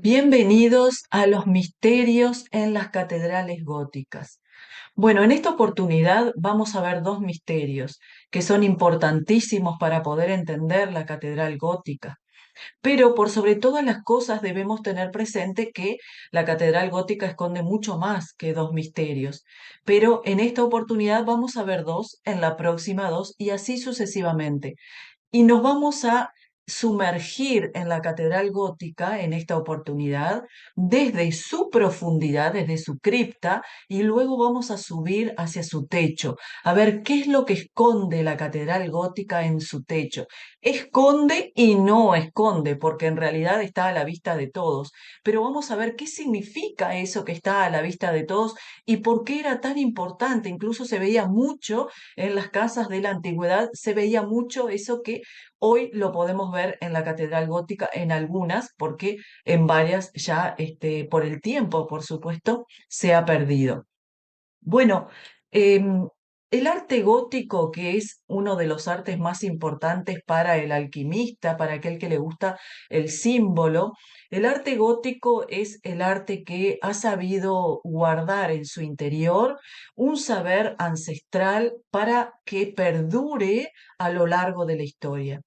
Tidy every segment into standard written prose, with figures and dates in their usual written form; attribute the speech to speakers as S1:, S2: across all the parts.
S1: Bienvenidos a los misterios en las catedrales góticas. Bueno, en esta oportunidad vamos a ver dos misterios que son importantísimos para poder entender la catedral gótica. Pero por sobre todas las cosas debemos tener presente que la catedral gótica esconde mucho más que dos misterios. Pero en esta oportunidad vamos a ver dos, en la próxima dos y así sucesivamente. Y nos vamos a sumergir en la catedral gótica en esta oportunidad desde su profundidad, desde su cripta, y luego vamos a subir hacia su techo, a ver qué es lo que esconde la catedral gótica en su techo. Esconde y no esconde, porque en realidad está a la vista de todos, pero vamos a ver qué significa eso que está a la vista de todos y por qué era tan importante. Incluso se veía mucho en las casas de la antigüedad, se veía mucho eso que hoy lo podemos ver en la catedral gótica, en algunas, porque en varias ya por el tiempo, por supuesto, se ha perdido. Bueno, el arte gótico, que es uno de los artes más importantes para el alquimista, para aquel que le gusta el símbolo, el arte gótico es el arte que ha sabido guardar en su interior un saber ancestral para que perdure a lo largo de la historia.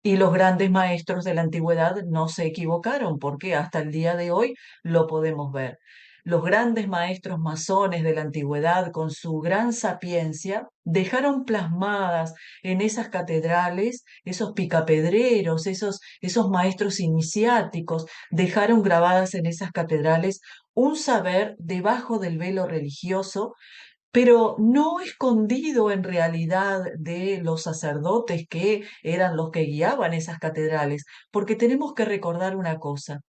S1: Y los grandes maestros de la antigüedad no se equivocaron, porque hasta el día de hoy lo podemos ver. Los grandes maestros masones de la antigüedad, con su gran sapiencia, dejaron plasmadas en esas catedrales, esos picapedreros, esos maestros iniciáticos, dejaron grabadas en esas catedrales un saber debajo del velo religioso, pero no escondido en realidad de los sacerdotes que eran los que guiaban esas catedrales, porque tenemos que recordar una cosa.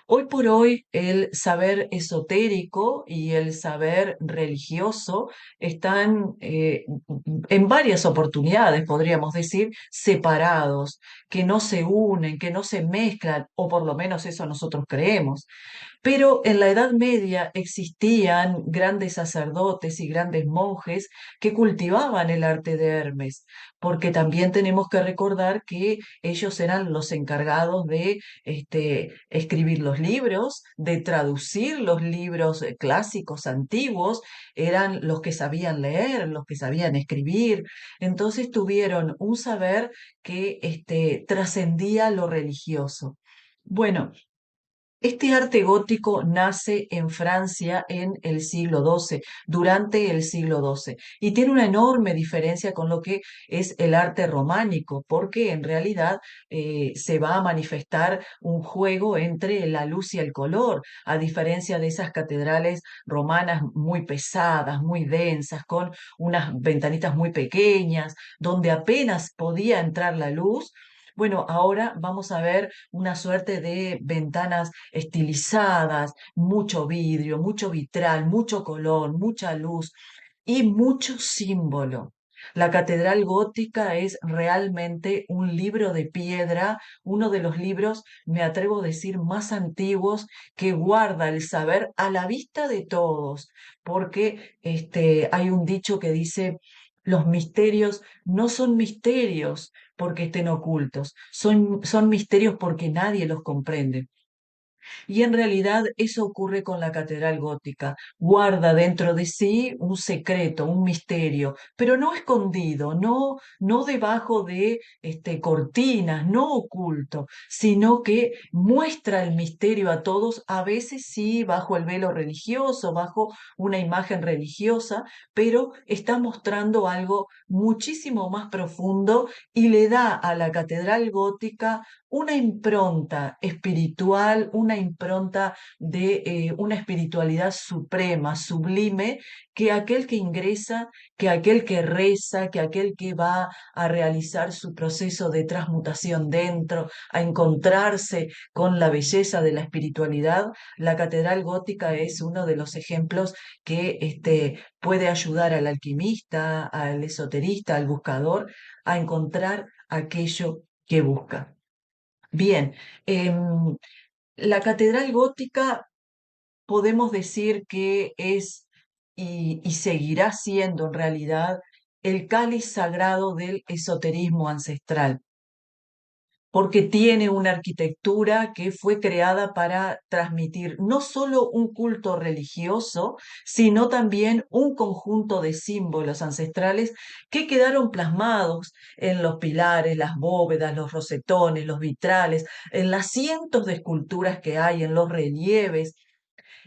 S1: Hoy por hoy el saber esotérico y el saber religioso están en varias oportunidades, podríamos decir, separados, que no se unen, que no se mezclan, o por lo menos eso nosotros creemos. Pero en la Edad Media existían grandes sacerdotes y grandes monjes que cultivaban el arte de Hermes, porque también tenemos que recordar que ellos eran los encargados de escribir los libros, de traducir los libros clásicos antiguos, eran los que sabían leer, los que sabían escribir. Entonces tuvieron un saber que trascendía lo religioso. Bueno, este arte gótico nace en Francia en el siglo XII, durante el siglo XII, y tiene una enorme diferencia con lo que es el arte románico, porque en realidad se va a manifestar un juego entre la luz y el color, a diferencia de esas catedrales romanas muy pesadas, muy densas, con unas ventanitas muy pequeñas, donde apenas podía entrar la luz. Bueno, ahora vamos a ver una suerte de ventanas estilizadas, mucho vidrio, mucho vitral, mucho color, mucha luz y mucho símbolo. La catedral gótica es realmente un libro de piedra, uno de los libros, me atrevo a decir, más antiguos que guarda el saber a la vista de todos, porque hay un dicho que dice, los misterios no son misterios porque estén ocultos, son misterios porque nadie los comprende. Y en realidad eso ocurre con la catedral gótica. Guarda dentro de sí un secreto, un misterio, pero no escondido, no debajo de cortinas, no oculto, sino que muestra el misterio a todos, a veces sí bajo el velo religioso, bajo una imagen religiosa, pero está mostrando algo muchísimo más profundo y le da a la catedral gótica una impronta espiritual, una impronta de una espiritualidad suprema, sublime, que aquel que ingresa, que aquel que reza, que aquel que va a realizar su proceso de transmutación dentro, a encontrarse con la belleza de la espiritualidad, la catedral gótica es uno de los ejemplos que puede ayudar al alquimista, al esoterista, al buscador, a encontrar aquello que busca. Bien, la catedral gótica podemos decir que es y seguirá siendo en realidad el cáliz sagrado del esoterismo ancestral. porque tiene una arquitectura que fue creada para transmitir no solo un culto religioso, sino también un conjunto de símbolos ancestrales que quedaron plasmados en los pilares, las bóvedas, los rosetones, los vitrales, en las cientos de esculturas que hay, en los relieves,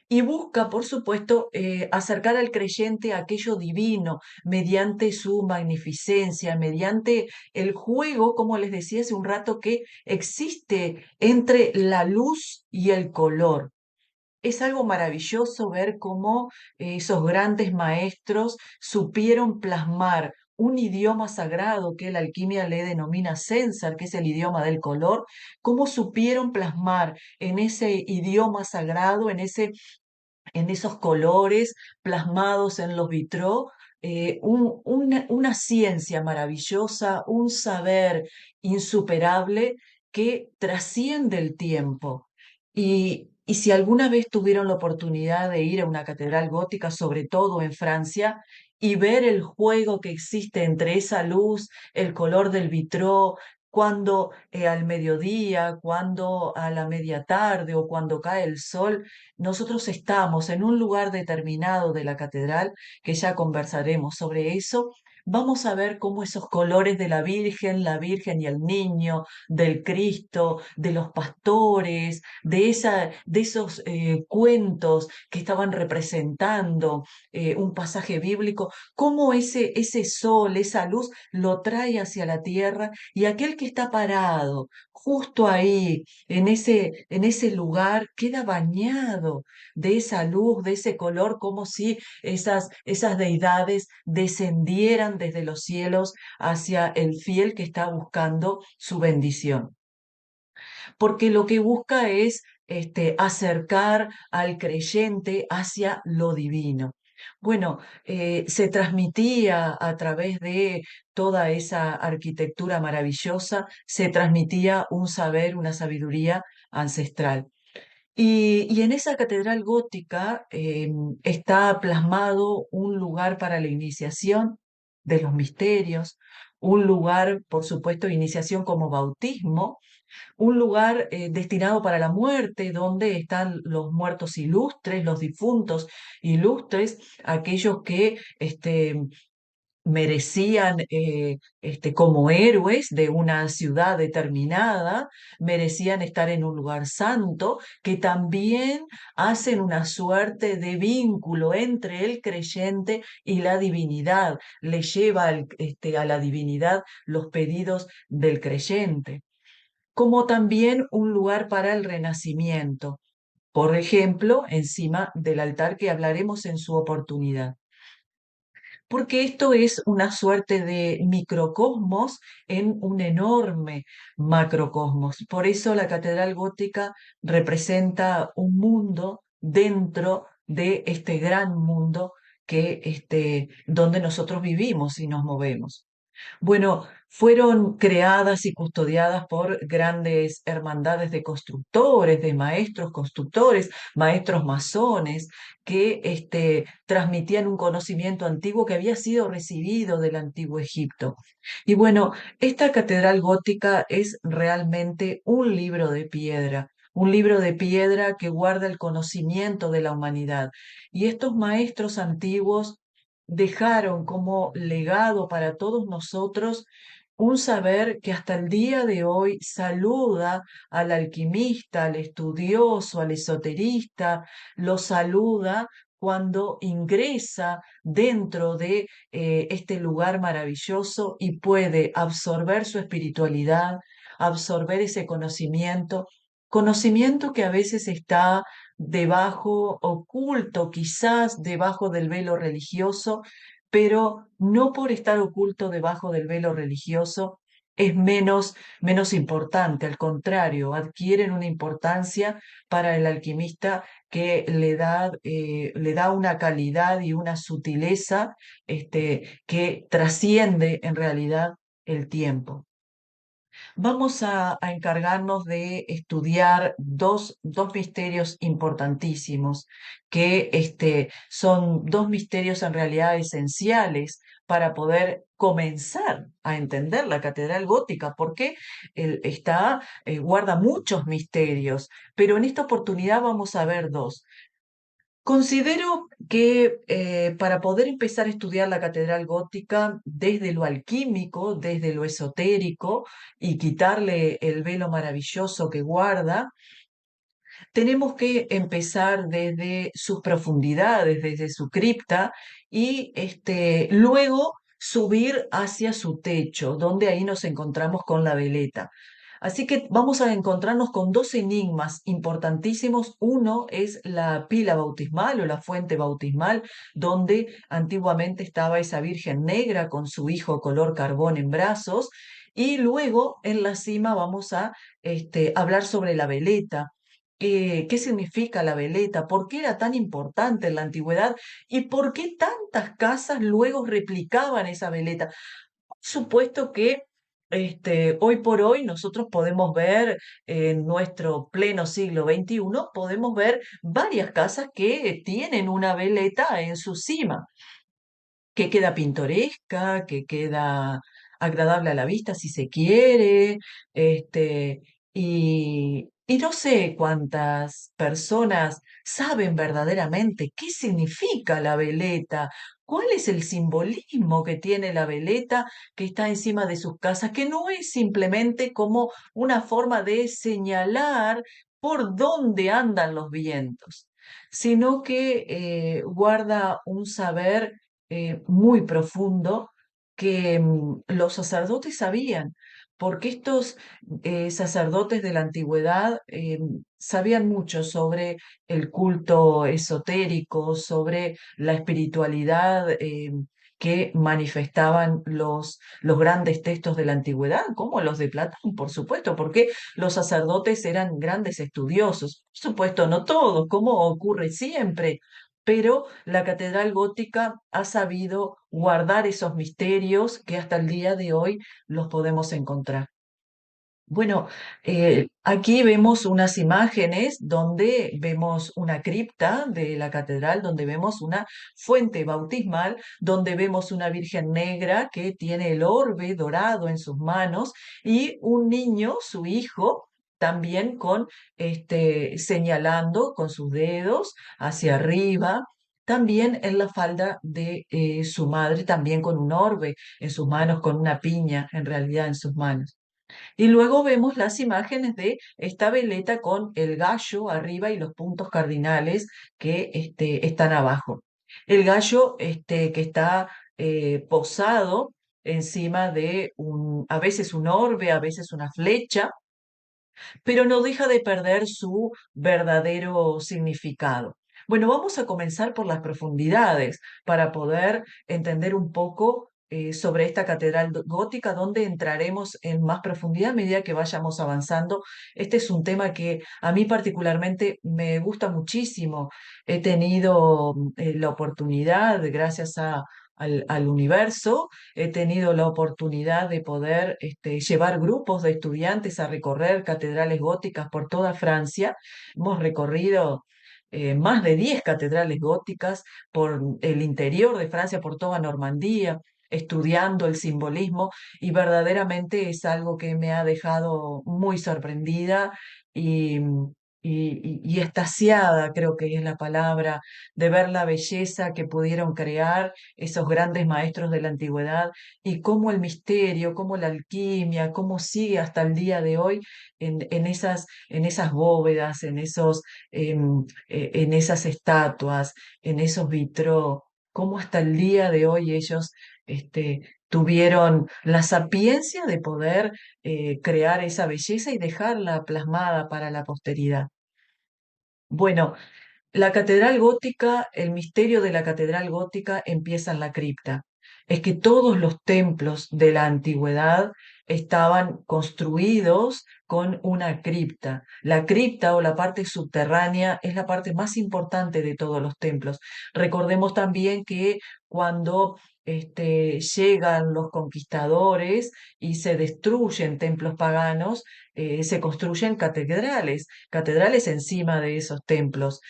S1: y busca, por supuesto, acercar al creyente a aquello divino mediante su magnificencia, mediante el juego, como les decía hace un rato, que existe entre la luz y el color. Es algo maravilloso ver cómo esos grandes maestros supieron plasmar un idioma sagrado que la alquimia le denomina Sensar, que es el idioma del color, cómo supieron plasmar en ese idioma sagrado, en esos colores plasmados en los vitrós, una ciencia maravillosa, un saber insuperable que trasciende el tiempo. Y si alguna vez tuvieron la oportunidad de ir a una catedral gótica, sobre todo en Francia, y ver el juego que existe entre esa luz, el color del vitró, cuando al mediodía, cuando a la media tarde o cuando cae el sol, nosotros estamos en un lugar determinado de la catedral, que ya conversaremos sobre eso. Vamos a ver cómo esos colores de la Virgen y el niño, del Cristo, de los pastores, de esos cuentos que estaban representando un pasaje bíblico, cómo ese sol, esa luz lo trae hacia la tierra, y aquel que está parado justo ahí, en ese lugar, queda bañado de esa luz, de ese color, como si esas deidades descendieran desde los cielos hacia el fiel que está buscando su bendición, porque lo que busca es acercar al creyente hacia lo divino. Bueno, se transmitía a través de toda esa arquitectura maravillosa, se transmitía un saber, una sabiduría ancestral. Y en esa catedral gótica está plasmado un lugar para la iniciación de los misterios, un lugar, por supuesto, de iniciación como bautismo, un lugar destinado para la muerte, donde están los muertos ilustres, los difuntos ilustres, aquellos que merecían como héroes de una ciudad determinada, merecían estar en un lugar santo, que también hacen una suerte de vínculo entre el creyente y la divinidad, le lleva a la divinidad los pedidos del creyente, como también un lugar para el renacimiento, por ejemplo, encima del altar, que hablaremos en su oportunidad, porque esto es una suerte de microcosmos en un enorme macrocosmos. Por eso la catedral gótica representa un mundo dentro de este gran mundo donde nosotros vivimos y nos movemos. Bueno, fueron creadas y custodiadas por grandes hermandades de constructores, de maestros constructores, maestros masones, que transmitían un conocimiento antiguo que había sido recibido del antiguo Egipto. Y bueno, esta catedral gótica es realmente un libro de piedra que guarda el conocimiento de la humanidad. Y estos maestros antiguos dejaron como legado para todos nosotros un saber que hasta el día de hoy saluda al alquimista, al estudioso, al esoterista, lo saluda cuando ingresa dentro de este lugar maravilloso y puede absorber su espiritualidad, absorber ese conocimiento, conocimiento que a veces está debajo, oculto, quizás debajo del velo religioso, pero no por estar oculto debajo del velo religioso es menos importante, al contrario, adquieren una importancia para el alquimista que le da una calidad y una sutileza que trasciende en realidad el tiempo. Vamos a encargarnos de estudiar dos misterios importantísimos, que son dos misterios en realidad esenciales para poder comenzar a entender la catedral gótica, porque guarda muchos misterios, pero en esta oportunidad vamos a ver dos. Considero que para poder empezar a estudiar la catedral gótica desde lo alquímico, desde lo esotérico y quitarle el velo maravilloso que guarda, tenemos que empezar desde sus profundidades, desde su cripta y luego subir hacia su techo, donde ahí nos encontramos con la veleta. Así que vamos a encontrarnos con dos enigmas importantísimos. Uno es la pila bautismal o la fuente bautismal, donde antiguamente estaba esa Virgen Negra con su hijo color carbón en brazos. Y luego en la cima vamos a hablar sobre la veleta. ¿Qué significa la veleta? ¿Por qué era tan importante en la antigüedad? ¿Y por qué tantas casas luego replicaban esa veleta? Supuesto que hoy por hoy nosotros podemos ver en nuestro pleno siglo XXI, podemos ver varias casas que tienen una veleta en su cima, que queda pintoresca, que queda agradable a la vista si se quiere, y no sé cuántas personas saben verdaderamente qué significa la veleta, cuál es el simbolismo que tiene la veleta que está encima de sus casas, que no es simplemente como una forma de señalar por dónde andan los vientos, sino que guarda un saber muy profundo que los sacerdotes sabían, porque estos sacerdotes de la antigüedad sabían mucho sobre el culto esotérico, sobre la espiritualidad que manifestaban los grandes textos de la antigüedad, como los de Platón, por supuesto, porque los sacerdotes eran grandes estudiosos. Por supuesto, no todos, como ocurre siempre, pero la catedral gótica ha sabido guardar esos misterios que hasta el día de hoy los podemos encontrar. Bueno, aquí vemos unas imágenes donde vemos una cripta de la catedral, donde vemos una fuente bautismal, donde vemos una Virgen negra que tiene el orbe dorado en sus manos y un niño, su hijo, también señalando con sus dedos hacia arriba. También en la falda de su madre, también con un orbe en sus manos, con una piña en realidad en sus manos. Y luego vemos las imágenes de esta veleta con el gallo arriba y los puntos cardinales que están abajo. El gallo que está posado encima de a veces un orbe, a veces una flecha, pero no deja de perder su verdadero significado. Bueno, vamos a comenzar por las profundidades para poder entender un poco sobre esta catedral gótica, donde entraremos en más profundidad a medida que vayamos avanzando. Este es un tema que a mí particularmente me gusta muchísimo. He tenido la oportunidad, gracias al universo, he tenido la oportunidad de poder llevar grupos de estudiantes a recorrer catedrales góticas por toda Francia. Hemos recorrido más de 10 catedrales góticas por el interior de Francia, por toda Normandía, estudiando el simbolismo, y verdaderamente es algo que me ha dejado muy sorprendida y, y extasiada, creo que es la palabra, de ver la belleza que pudieron crear esos grandes maestros de la antigüedad y cómo el misterio, cómo la alquimia, cómo sigue hasta el día de hoy en esas bóvedas, en esas estatuas, en esos vitró, cómo hasta el día de hoy ellos tuvieron la sapiencia de poder crear esa belleza y dejarla plasmada para la posteridad. Bueno, la catedral gótica, el misterio de la catedral gótica empieza en la cripta. Es que todos los templos de la antigüedad estaban construidos con una cripta. La cripta o la parte subterránea es la parte más importante de todos los templos. Recordemos también que cuando llegan los conquistadores y se destruyen templos paganos, se construyen catedrales, catedrales encima de esos templos.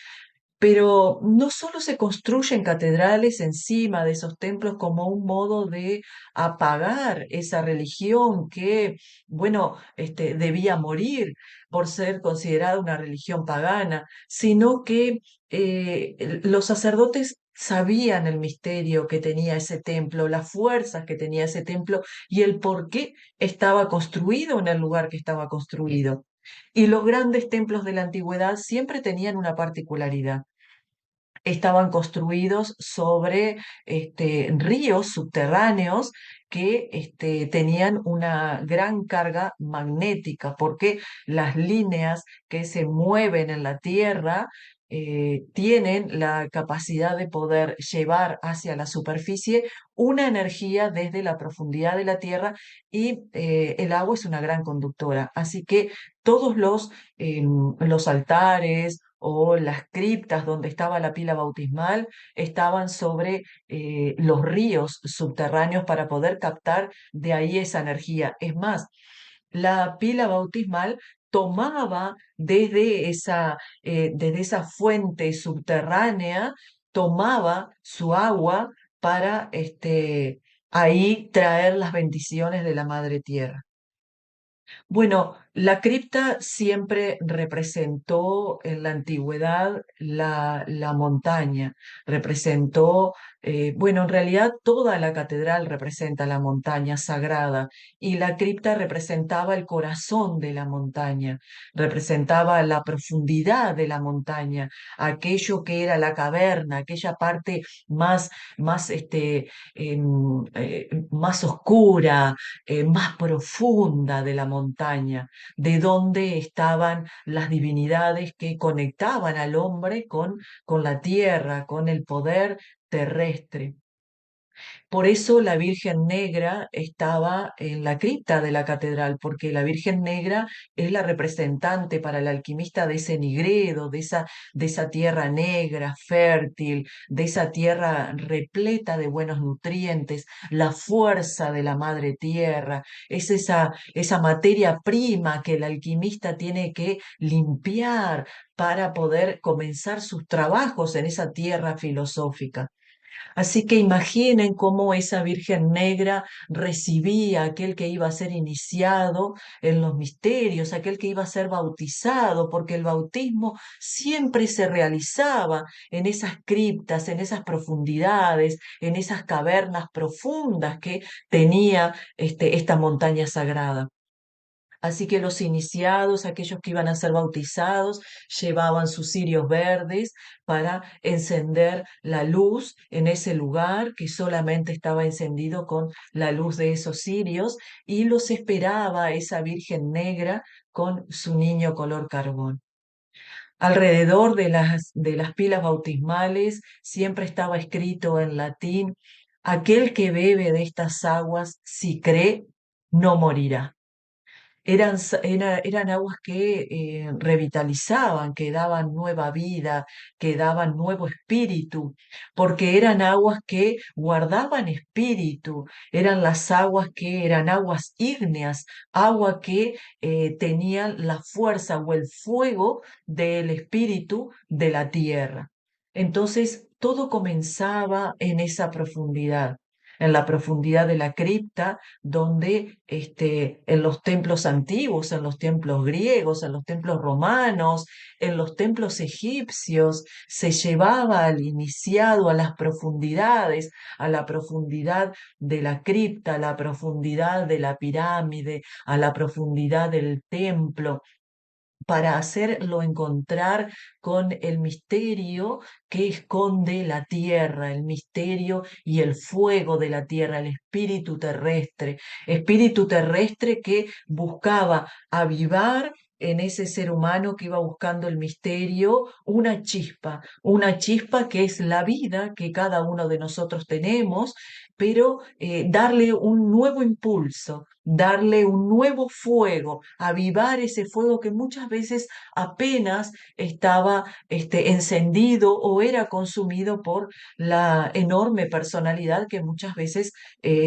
S1: Pero no solo se construyen catedrales encima de esos templos como un modo de apagar esa religión que, bueno, debía morir por ser considerada una religión pagana, sino que los sacerdotes sabían el misterio que tenía ese templo, las fuerzas que tenía ese templo y el por qué estaba construido en el lugar que estaba construido. Y los grandes templos de la antigüedad siempre tenían una particularidad. Estaban construidos sobre ríos subterráneos que tenían una gran carga magnética, porque las líneas que se mueven en la Tierra tienen la capacidad de poder llevar hacia la superficie una energía desde la profundidad de la Tierra y el agua es una gran conductora. Así que todos los altares o las criptas donde estaba la pila bautismal estaban sobre los ríos subterráneos para poder captar de ahí esa energía. Es más, la pila bautismal tomaba desde esa fuente subterránea, tomaba su agua para ahí traer las bendiciones de la Madre Tierra. Bueno, la cripta siempre representó en la antigüedad la montaña, representó, bueno, en realidad toda la catedral representa la montaña sagrada y la cripta representaba el corazón de la montaña, representaba la profundidad de la montaña, aquello que era la caverna, aquella parte más oscura, más profunda de la montaña, de donde estaban las divinidades que conectaban al hombre con la tierra, con el poder terrestre. Por eso la Virgen Negra estaba en la cripta de la catedral, porque la Virgen Negra es la representante para el alquimista de ese nigredo, de esa tierra negra, fértil, de esa tierra repleta de buenos nutrientes, la fuerza de la madre tierra, es esa materia prima que el alquimista tiene que limpiar para poder comenzar sus trabajos en esa tierra filosófica. Así que imaginen cómo esa Virgen Negra recibía a aquel que iba a ser iniciado en los misterios, aquel que iba a ser bautizado, porque el bautismo siempre se realizaba en esas criptas, en esas profundidades, en esas cavernas profundas que tenía esta montaña sagrada. Así que los iniciados, aquellos que iban a ser bautizados, llevaban sus cirios verdes para encender la luz en ese lugar que solamente estaba encendido con la luz de esos cirios y los esperaba esa Virgen Negra con su niño color carbón. Alrededor de las pilas bautismales siempre estaba escrito en latín: aquel que bebe de estas aguas, si cree, no morirá. Eran aguas que revitalizaban, que daban nueva vida, que daban nuevo espíritu, porque eran aguas que guardaban espíritu, eran las aguas que eran aguas ígneas, agua que tenían la fuerza o el fuego del espíritu de la tierra. Entonces, todo comenzaba en esa profundidad. En la profundidad de la cripta, donde en los templos antiguos, en los templos griegos, en los templos romanos, en los templos egipcios, se llevaba al iniciado a la profundidad de la cripta, a la profundidad de la pirámide, a la profundidad del templo para hacerlo encontrar con el misterio que esconde la tierra, el misterio y el fuego de la tierra, el espíritu terrestre que buscaba avivar en ese ser humano que iba buscando el misterio una chispa que es la vida que cada uno de nosotros tenemos, pero darle un nuevo impulso, darle un nuevo fuego, avivar ese fuego que muchas veces apenas estaba encendido o era consumido por la enorme personalidad que muchas veces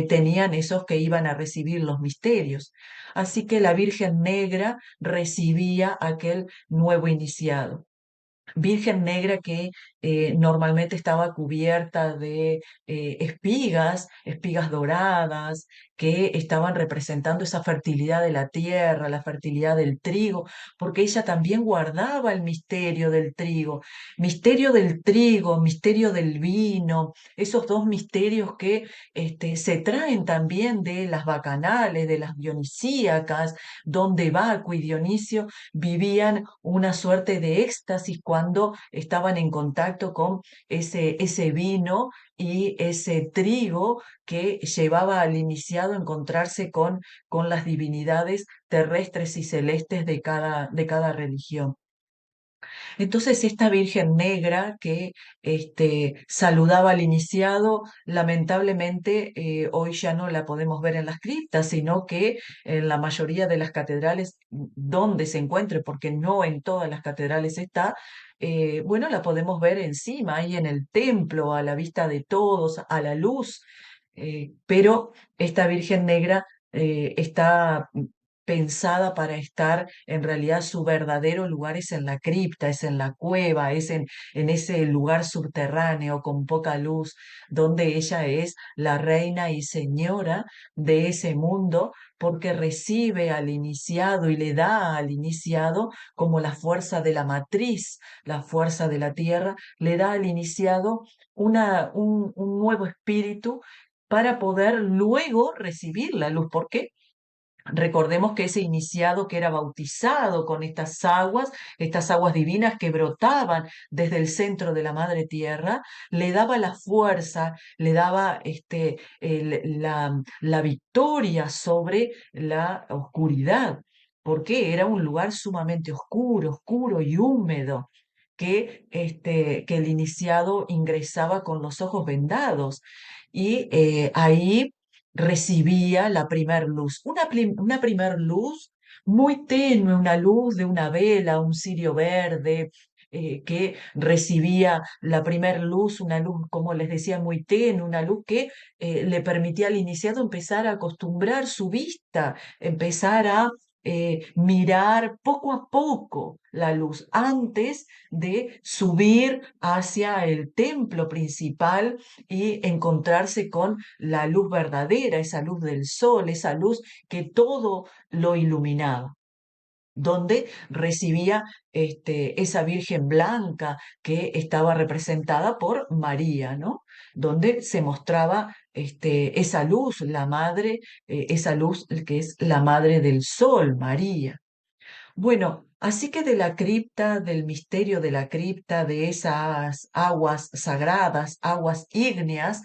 S1: tenían esos que iban a recibir los misterios. Así que la Virgen Negra recibía aquel nuevo iniciado. Virgen negra que normalmente estaba cubierta de espigas doradas, que estaban representando esa fertilidad de la tierra, la fertilidad del trigo, porque ella también guardaba el misterio del trigo, misterio del vino, esos dos misterios que se traen también de las bacanales, de las dionisíacas, donde Baco y Dionisio vivían una suerte de éxtasis cuando estaban en contacto con ese vino y ese trigo que llevaba al iniciado a encontrarse con las divinidades terrestres y celestes de cada religión. Entonces, esta Virgen negra que saludaba al iniciado, lamentablemente hoy ya no la podemos ver en las criptas, sino que en la mayoría de las catedrales donde se encuentre, porque no en todas las catedrales está, bueno, la podemos ver encima, ahí en el templo, a la vista de todos, a la luz, pero esta Virgen negra está pensada para estar, en realidad su verdadero lugar es en la cripta, es en la cueva, es en ese lugar subterráneo con poca luz, donde ella es la reina y señora de ese mundo, porque recibe al iniciado y le da al iniciado como la fuerza de la matriz, la fuerza de la tierra, le da al iniciado un nuevo espíritu para poder luego recibir la luz. ¿Por qué? Recordemos que ese iniciado que era bautizado con estas aguas divinas que brotaban desde el centro de la madre tierra, le daba la fuerza, le daba la victoria sobre la oscuridad, porque era un lugar sumamente oscuro, oscuro y húmedo. Que el iniciado ingresaba con los ojos vendados y ahí recibía la primer luz, una primer luz muy tenue, una luz de una vela, un cirio verde, que recibía la primer luz, una luz, como les decía, muy tenue, una luz que le permitía al iniciado empezar a acostumbrar su vista, empezar a mirar poco a poco la luz antes de subir hacia el templo principal y encontrarse con la luz verdadera, esa luz del sol, esa luz que todo lo iluminaba, donde recibía esa Virgen blanca que estaba representada por María, ¿no? Donde se mostraba esa luz, la madre, esa luz que es la madre del sol, María. Bueno, así que de la cripta, del misterio de la cripta, de esas aguas sagradas, aguas ígneas,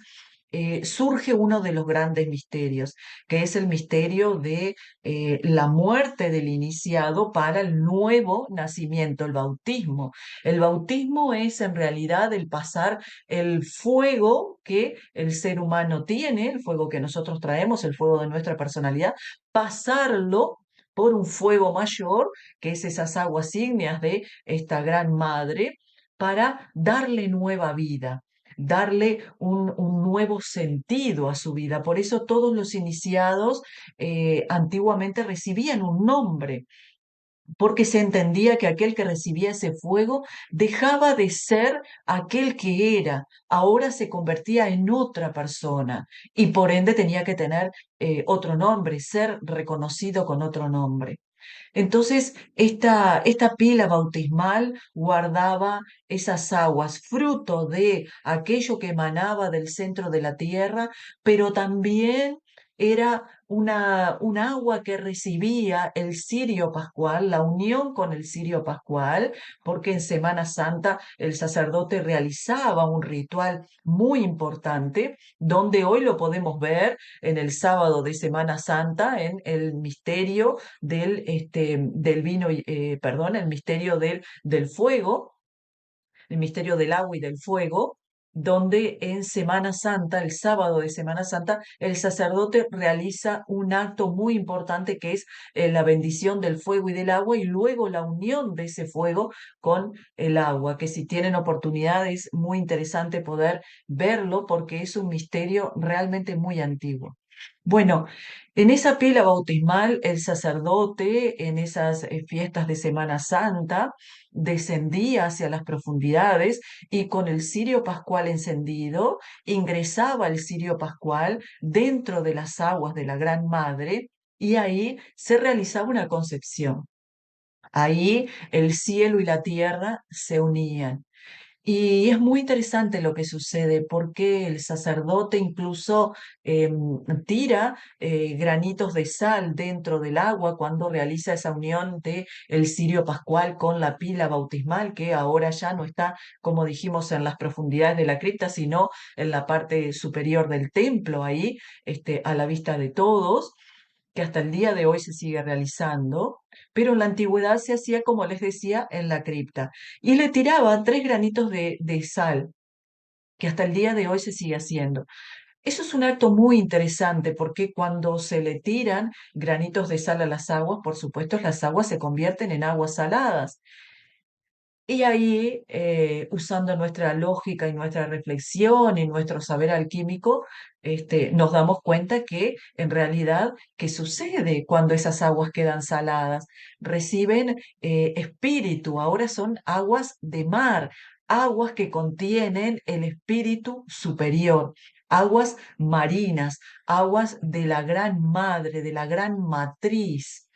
S1: surge uno de los grandes misterios, que es el misterio de la muerte del iniciado para el nuevo nacimiento, el bautismo. El bautismo es en realidad el pasar el fuego que el ser humano tiene, el fuego que nosotros traemos, el fuego de nuestra personalidad, pasarlo por un fuego mayor que es esas aguas ígneas de esta gran madre, para darle nueva vida, darle un nuevo sentido a su vida. Por eso todos los iniciados antiguamente recibían un nombre, porque se entendía que aquel que recibía ese fuego dejaba de ser aquel que era, ahora se convertía en otra persona y por ende tenía que tener otro nombre, ser reconocido con otro nombre. Entonces, esta pila bautismal guardaba esas aguas, fruto de aquello que emanaba del centro de la tierra, pero también era un agua que recibía el cirio pascual, la unión con el cirio pascual, porque en Semana Santa el sacerdote realizaba un ritual muy importante, donde hoy lo podemos ver en el sábado de Semana Santa, en el misterio del vino, perdón, el misterio del fuego, el misterio del agua y del fuego, donde en Semana Santa, el sábado de Semana Santa, el sacerdote realiza un acto muy importante que es la bendición del fuego y del agua y luego la unión de ese fuego con el agua, que si tienen oportunidad es muy interesante poder verlo porque es un misterio realmente muy antiguo. Bueno, en esa pila bautismal, el sacerdote, en esas fiestas de Semana Santa, descendía hacia las profundidades y con el cirio pascual encendido, ingresaba el cirio pascual dentro de las aguas de la Gran Madre y ahí se realizaba una concepción. Ahí el cielo y la tierra se unían. Y es muy interesante lo que sucede porque el sacerdote incluso tira granitos de sal dentro del agua cuando realiza esa unión de el cirio pascual con la pila bautismal, que ahora ya no está, como dijimos, en las profundidades de la cripta, sino en la parte superior del templo, ahí, a la vista de todos, que hasta el día de hoy se sigue realizando, pero en la antigüedad se hacía, como les decía, en la cripta. Y le tiraban 3 granitos de sal, que hasta el día de hoy se sigue haciendo. Eso es un acto muy interesante porque cuando se le tiran granitos de sal a las aguas, por supuesto, las aguas se convierten en aguas saladas. Y ahí, usando nuestra lógica y nuestra reflexión y nuestro saber alquímico, nos damos cuenta que en realidad, ¿qué sucede cuando esas aguas quedan saladas? Reciben espíritu, ahora son aguas de mar, aguas que contienen el espíritu superior, aguas marinas, aguas de la gran madre, de la gran matriz.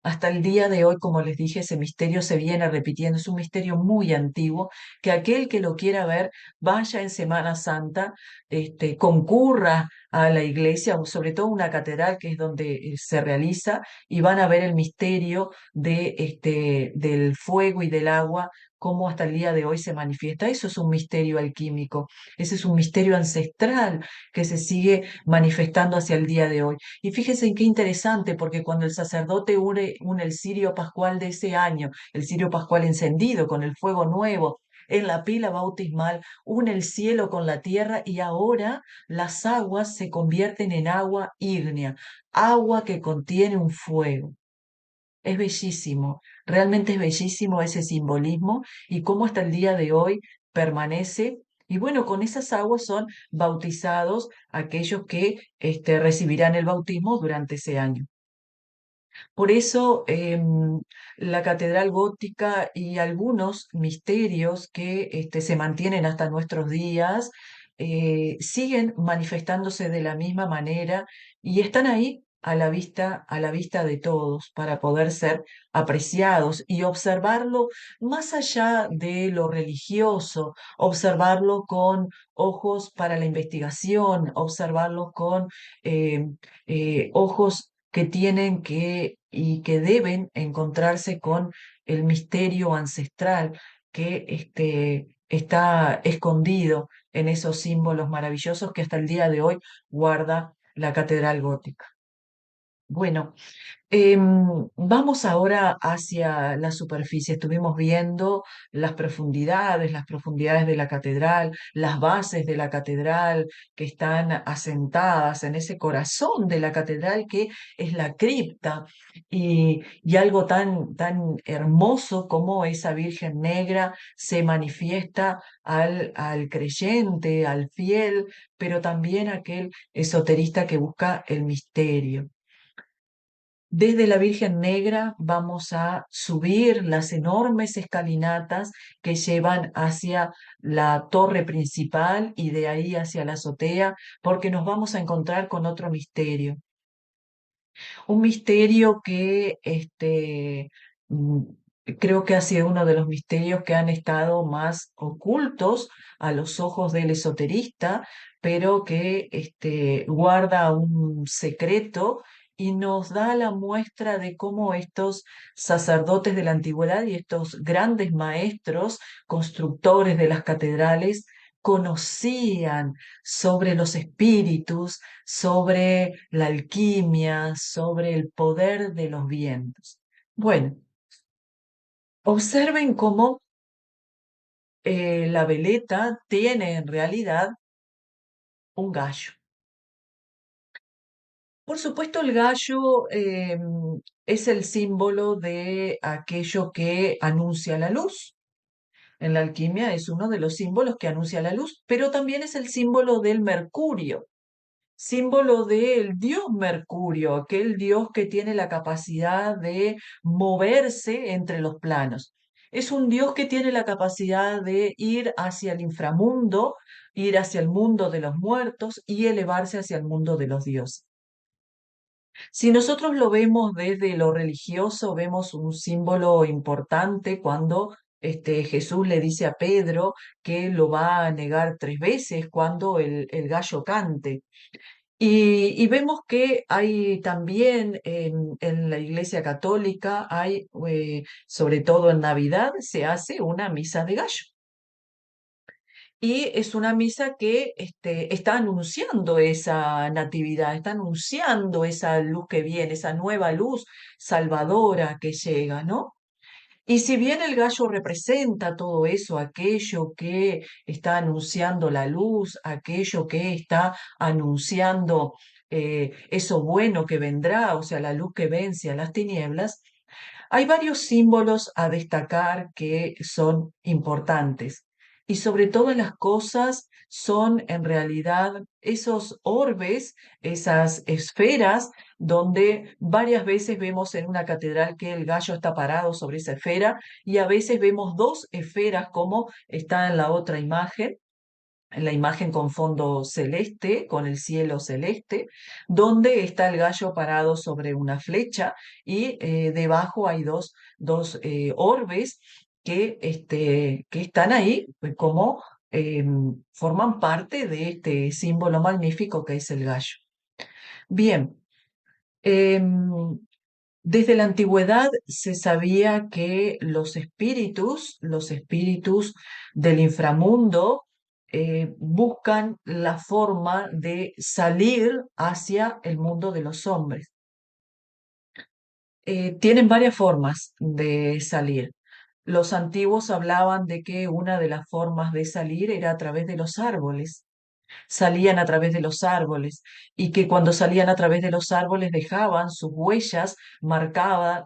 S1: Hasta el día de hoy, como les dije, ese misterio se viene repitiendo. Es un misterio muy antiguo, que aquel que lo quiera ver vaya en Semana Santa, concurra a la iglesia, o sobre todo una catedral que es donde se realiza, y van a ver el misterio del fuego y del agua, cómo hasta el día de hoy se manifiesta. Eso es un misterio alquímico, ese es un misterio ancestral que se sigue manifestando hacia el día de hoy. Y fíjense en qué interesante, porque cuando el sacerdote une el cirio pascual de ese año, el cirio pascual encendido con el fuego nuevo, en la pila bautismal, une el cielo con la tierra y ahora las aguas se convierten en agua ígnea, agua que contiene un fuego. Es bellísimo, realmente es bellísimo ese simbolismo y cómo hasta el día de hoy permanece. Y bueno, con esas aguas son bautizados aquellos que recibirán el bautismo durante ese año. Por eso la catedral gótica y algunos misterios que se mantienen hasta nuestros días siguen manifestándose de la misma manera y están ahí a la vista de todos para poder ser apreciados y observarlo más allá de lo religioso, observarlo con ojos para la investigación, observarlo con eh, ojos que tienen que y que deben encontrarse con el misterio ancestral que está escondido en esos símbolos maravillosos que hasta el día de hoy guarda la catedral gótica. Bueno, vamos ahora hacia la superficie. Estuvimos viendo las profundidades de la catedral, las bases de la catedral que están asentadas en ese corazón de la catedral que es la cripta y algo tan hermoso como esa Virgen Negra se manifiesta al creyente, al fiel, pero también a aquel esoterista que busca el misterio. Desde la Virgen Negra vamos a subir las enormes escalinatas que llevan hacia la torre principal y de ahí hacia la azotea, porque nos vamos a encontrar con otro misterio. Un misterio que mm, creo que ha sido uno de los misterios que han estado más ocultos a los ojos del esoterista, pero que guarda un secreto y nos da la muestra de cómo estos sacerdotes de la antigüedad y estos grandes maestros, constructores de las catedrales, conocían sobre los espíritus, sobre la alquimia, sobre el poder de los vientos. Bueno, observen cómo la veleta tiene en realidad un gallo. Por supuesto, el gallo es el símbolo de aquello que anuncia la luz. En la alquimia es uno de los símbolos que anuncia la luz, pero también es el símbolo del mercurio. símbolo del dios Mercurio, aquel dios que tiene la capacidad de moverse entre los planos. Es un dios que tiene la capacidad de ir hacia el inframundo, ir hacia el mundo de los muertos y elevarse hacia el mundo de los dioses. Si nosotros lo vemos desde lo religioso, vemos un símbolo importante cuando Jesús le dice a Pedro que lo va a negar 3 veces cuando el gallo cante. Y vemos que hay también en la Iglesia Católica, sobre todo en Navidad, se hace una misa de gallo. Y es una misa que está anunciando esa natividad, está anunciando esa luz que viene, esa nueva luz salvadora que llega, ¿no? Y si bien el gallo representa todo eso, aquello que está anunciando la luz, aquello que está anunciando eso bueno que vendrá, o sea, la luz que vence a las tinieblas, hay varios símbolos a destacar que son importantes. Y sobre todas las cosas son en realidad esos orbes, esas esferas, donde varias veces vemos en una catedral que el gallo está parado sobre esa esfera y a veces vemos dos esferas como está en la otra imagen, en la imagen con fondo celeste, con el cielo celeste, donde está el gallo parado sobre una flecha y debajo hay dos orbes que están ahí como forman parte de este símbolo magnífico que es el gallo. Bien, em, desde la antigüedad se sabía que los espíritus del inframundo, buscan la forma de salir hacia el mundo de los hombres. Tienen varias formas de salir. Los antiguos hablaban de que una de las formas de salir era a través de los árboles, salían a través de los árboles y que cuando salían a través de los árboles dejaban sus huellas marcadas,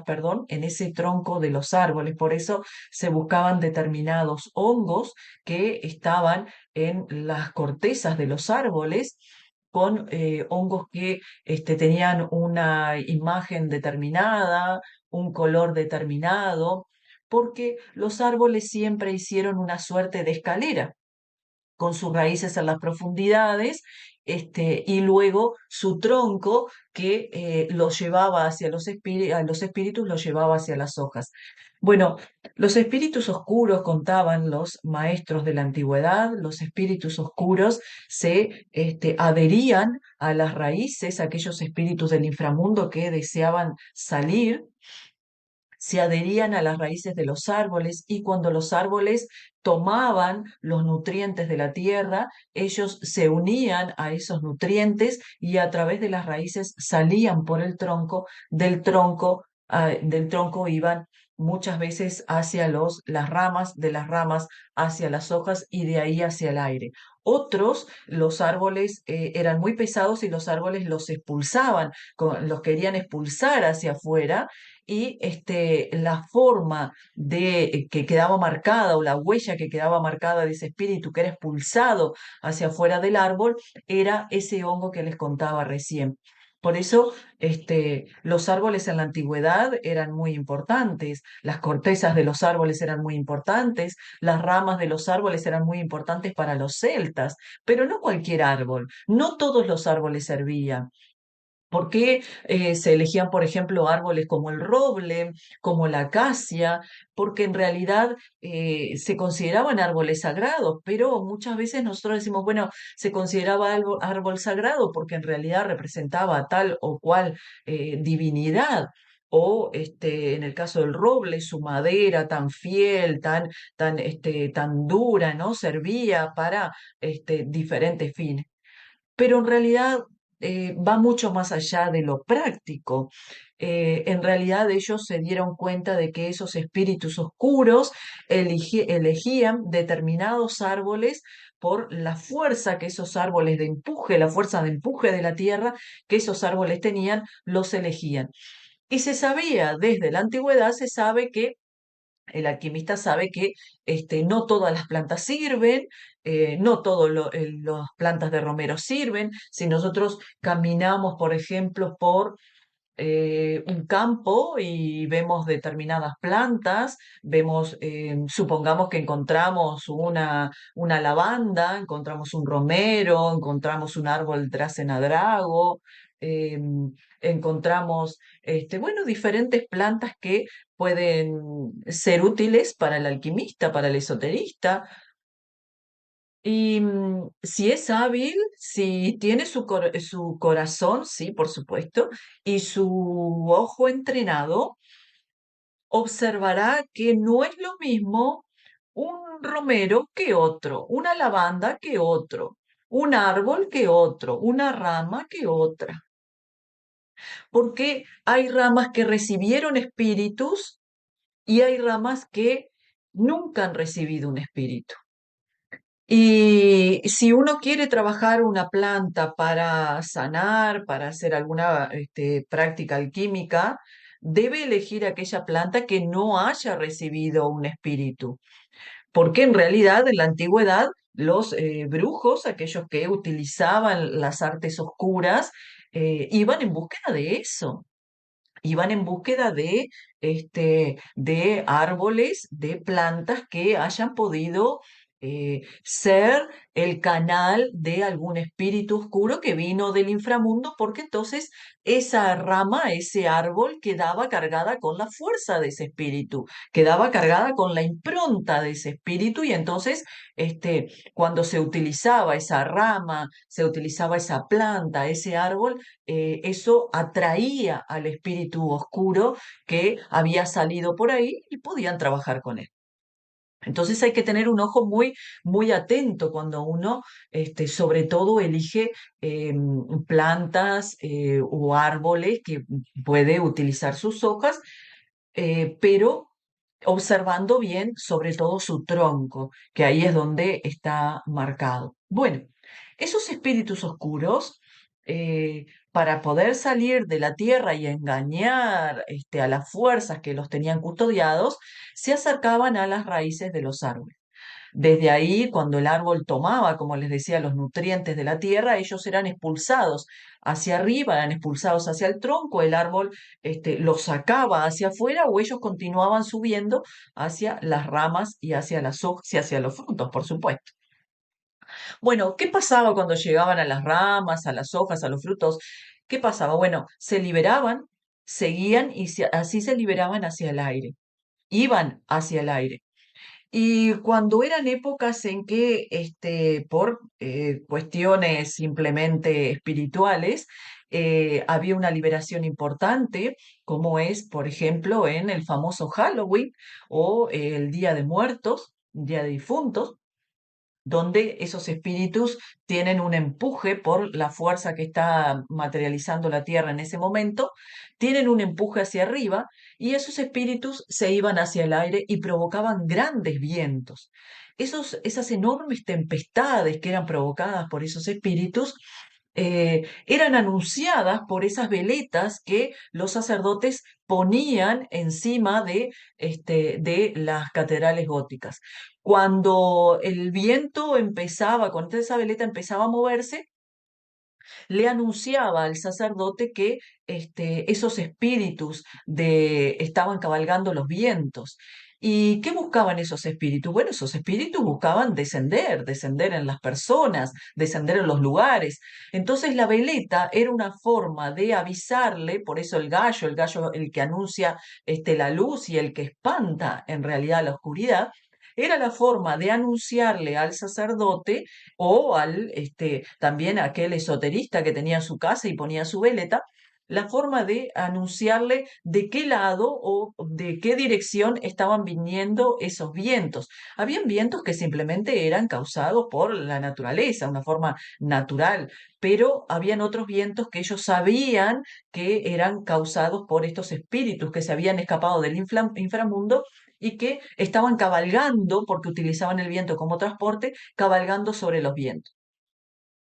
S1: perdón, en ese tronco de los árboles. Por eso se buscaban determinados hongos que estaban en las cortezas de los árboles con hongos que tenían una imagen determinada, un color determinado, porque los árboles siempre hicieron una suerte de escalera con sus raíces en las profundidades, y luego su tronco que los llevaba hacia a los espíritus, los llevaba hacia las hojas. Bueno, los espíritus oscuros, contaban los maestros de la antigüedad, los espíritus oscuros se adherían a las raíces, aquellos espíritus del inframundo que deseaban salir se adherían a las raíces de los árboles y cuando los árboles tomaban los nutrientes de la tierra, ellos se unían a esos nutrientes y a través de las raíces salían por el tronco, del tronco iban muchas veces hacia las ramas, de las ramas hacia las hojas y de ahí hacia el aire. Otros, los árboles eran muy pesados y los árboles los expulsaban, los querían expulsar hacia afuera y la forma que quedaba marcada o la huella que quedaba marcada de ese espíritu que era expulsado hacia afuera del árbol era ese hongo que les contaba recién. Por eso, los árboles en la antigüedad eran muy importantes, las cortezas de los árboles eran muy importantes, las ramas de los árboles eran muy importantes para los celtas, pero no cualquier árbol, no todos los árboles servían. ¿Por qué se elegían, por ejemplo, árboles como el roble, como la acacia? Porque en realidad se consideraban árboles sagrados, pero muchas veces nosotros decimos, bueno, se consideraba árbol sagrado porque en realidad representaba tal o cual divinidad. O en el caso del roble, su madera tan fiel, tan dura, ¿no? Servía para diferentes fines, pero en realidad va mucho más allá de lo práctico. En realidad ellos se dieron cuenta de que esos espíritus oscuros elegían determinados árboles por la fuerza que esos árboles de empuje, la fuerza de empuje de la tierra que esos árboles tenían, los elegían. Y se sabía, desde la antigüedad se sabe que El alquimista sabe que no todas las plantas sirven, no todas las plantas de romero sirven. Si nosotros caminamos, por ejemplo, por un campo y vemos determinadas plantas, vemos, supongamos que encontramos una lavanda, encontramos un romero, encontramos un árbol dracenadrago, eh, encontramos, bueno, diferentes plantas que pueden ser útiles para el alquimista, para el esoterista. Y si es hábil, si tiene su corazón, sí, por supuesto, y su ojo entrenado, observará que no es lo mismo un romero que otro, una lavanda que otro, un árbol que otro, una rama que otra, porque hay ramas que recibieron espíritus y hay ramas que nunca han recibido un espíritu. Y si uno quiere trabajar una planta para sanar, para hacer alguna práctica alquímica, debe elegir aquella planta que no haya recibido un espíritu, porque en realidad en la antigüedad los brujos, aquellos que utilizaban las artes oscuras, iban en búsqueda de eso. Iban en búsqueda de árboles, de plantas que hayan podido ser el canal de algún espíritu oscuro que vino del inframundo, porque entonces esa rama, ese árbol, quedaba cargada con la fuerza de ese espíritu, quedaba cargada con la impronta de ese espíritu, y entonces cuando se utilizaba esa rama, se utilizaba esa planta, ese árbol, eso atraía al espíritu oscuro que había salido por ahí y podían trabajar con él. Entonces hay que tener un ojo muy, muy atento cuando uno, sobre todo, elige plantas o árboles que puede utilizar sus hojas, pero observando bien, sobre todo su tronco, que ahí es donde está marcado. Bueno, esos espíritus oscuros, para poder salir de la tierra y engañar a las fuerzas que los tenían custodiados, se acercaban a las raíces de los árboles. Desde ahí, cuando el árbol tomaba, como les decía, los nutrientes de la tierra, ellos eran expulsados hacia arriba, eran expulsados hacia el tronco, el árbol los sacaba hacia afuera, o ellos continuaban subiendo hacia las ramas y hacia las hojas y hacia los frutos, por supuesto. Bueno, ¿qué pasaba cuando llegaban a las ramas, a las hojas, a los frutos? ¿Qué pasaba? Bueno, se liberaban, seguían y así se liberaban hacia el aire, iban hacia el aire. Y cuando eran épocas en que, por cuestiones simplemente espirituales, había una liberación importante, como es, por ejemplo, en el famoso Halloween o el Día de Muertos, Día de Difuntos, donde esos espíritus tienen un empuje por la fuerza que está materializando la Tierra en ese momento, tienen un empuje hacia arriba, y esos espíritus se iban hacia el aire y provocaban grandes vientos. Esas enormes tempestades que eran provocadas por esos espíritus eran anunciadas por esas veletas que los sacerdotes ponían encima de las catedrales góticas. Cuando el viento empezaba, cuando esa veleta empezaba a moverse, le anunciaba al sacerdote que esos espíritus estaban cabalgando los vientos. ¿Y qué buscaban esos espíritus? Bueno, esos espíritus buscaban descender, descender en las personas, descender en los lugares. Entonces la veleta era una forma de avisarle, por eso el gallo el que anuncia la luz y el que espanta en realidad la oscuridad, era la forma de anunciarle al sacerdote o también a aquel esoterista que tenía su casa y ponía su veleta, la forma de anunciarle de qué lado o de qué dirección estaban viniendo esos vientos. Habían vientos que simplemente eran causados por la naturaleza, una forma natural, pero habían otros vientos que ellos sabían que eran causados por estos espíritus que se habían escapado del inframundo y que estaban cabalgando, porque utilizaban el viento como transporte, cabalgando sobre los vientos.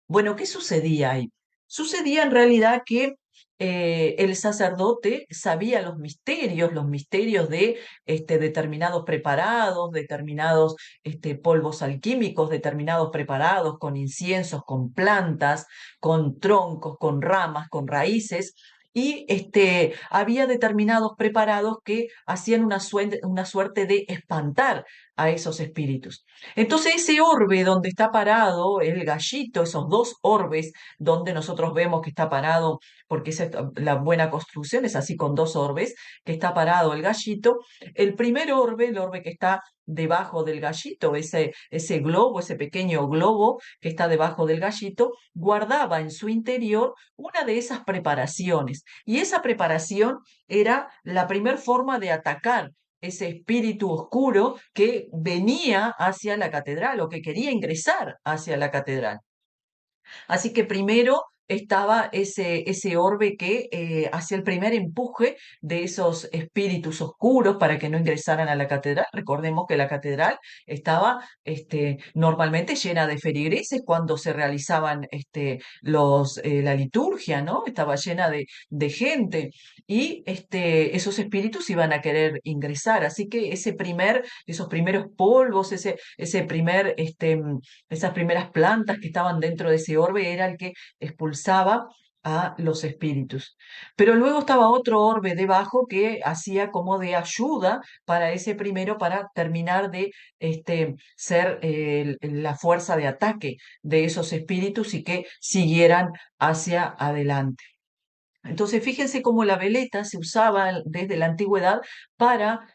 S1: Bueno, ¿qué sucedía ahí? Sucedía en realidad que el sacerdote sabía los misterios de determinados preparados, determinados polvos alquímicos, determinados preparados con inciensos, con plantas, con troncos, con ramas, con raíces. Y había determinados preparados que hacían una suerte de espantar a esos espíritus. Entonces ese orbe donde está parado el gallito, esos dos orbes donde nosotros vemos que está parado, porque la buena construcción es así con dos orbes, que está parado el gallito, el primer orbe, el orbe que está debajo del gallito, ese globo, ese pequeño globo que está debajo del gallito, guardaba en su interior una de esas preparaciones. Y esa preparación era la primer forma de atacar ese espíritu oscuro que venía hacia la catedral o que quería ingresar hacia la catedral. Así que primero estaba ese orbe que hacía el primer empuje de esos espíritus oscuros para que no ingresaran a la catedral. Recordemos que la catedral estaba normalmente llena de feligreses cuando se realizaban la liturgia, ¿no? Estaba llena de gente y esos espíritus iban a querer ingresar. Así que esos primeros polvos, esas primeras plantas que estaban dentro de ese orbe era el que expulsaba a los espíritus. Pero luego estaba otro orbe debajo que hacía como de ayuda para ese primero, para terminar de ser la fuerza de ataque de esos espíritus y que siguieran hacia adelante. Entonces, fíjense cómo la veleta se usaba desde la antigüedad para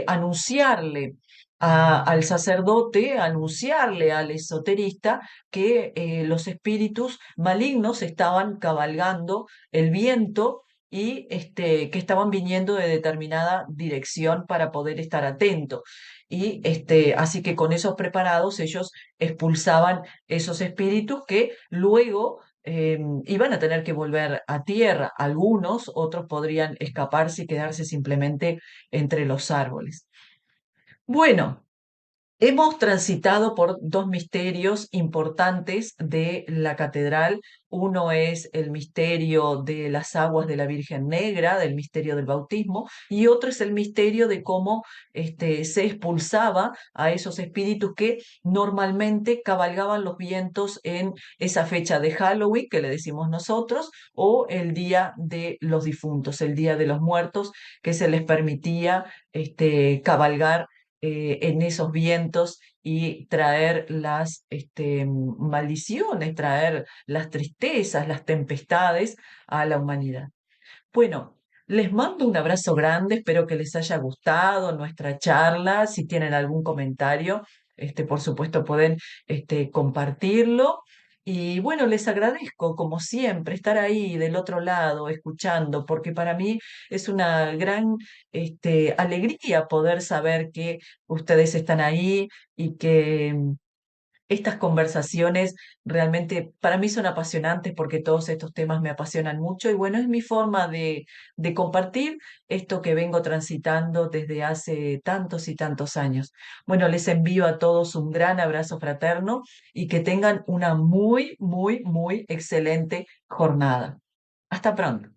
S1: anunciarle al sacerdote, anunciarle al esoterista que los espíritus malignos estaban cabalgando el viento y que estaban viniendo de determinada dirección para poder estar atento. Y así que con esos preparados ellos expulsaban esos espíritus que luego iban a tener que volver a tierra. Algunos, otros podrían escaparse y quedarse simplemente entre los árboles. Bueno, hemos transitado por dos misterios importantes de la catedral. Uno es el misterio de las aguas de la Virgen Negra, del misterio del bautismo, y otro es el misterio de cómo se expulsaba a esos espíritus que normalmente cabalgaban los vientos en esa fecha de Halloween, que le decimos nosotros, o el Día de los Difuntos, el Día de los Muertos, que se les permitía cabalgar en esos vientos y traer las maldiciones, traer las tristezas, las tempestades a la humanidad. Bueno, les mando un abrazo grande, espero que les haya gustado nuestra charla. Si tienen algún comentario, por supuesto pueden compartirlo. Y bueno, les agradezco, como siempre, estar ahí del otro lado, escuchando, porque para mí es una gran alegría poder saber que ustedes están ahí y que estas conversaciones realmente para mí son apasionantes porque todos estos temas me apasionan mucho y bueno, es mi forma de compartir esto que vengo transitando desde hace tantos y tantos años. Bueno, les envío a todos un gran abrazo fraterno y que tengan una muy, muy, muy excelente jornada. Hasta pronto.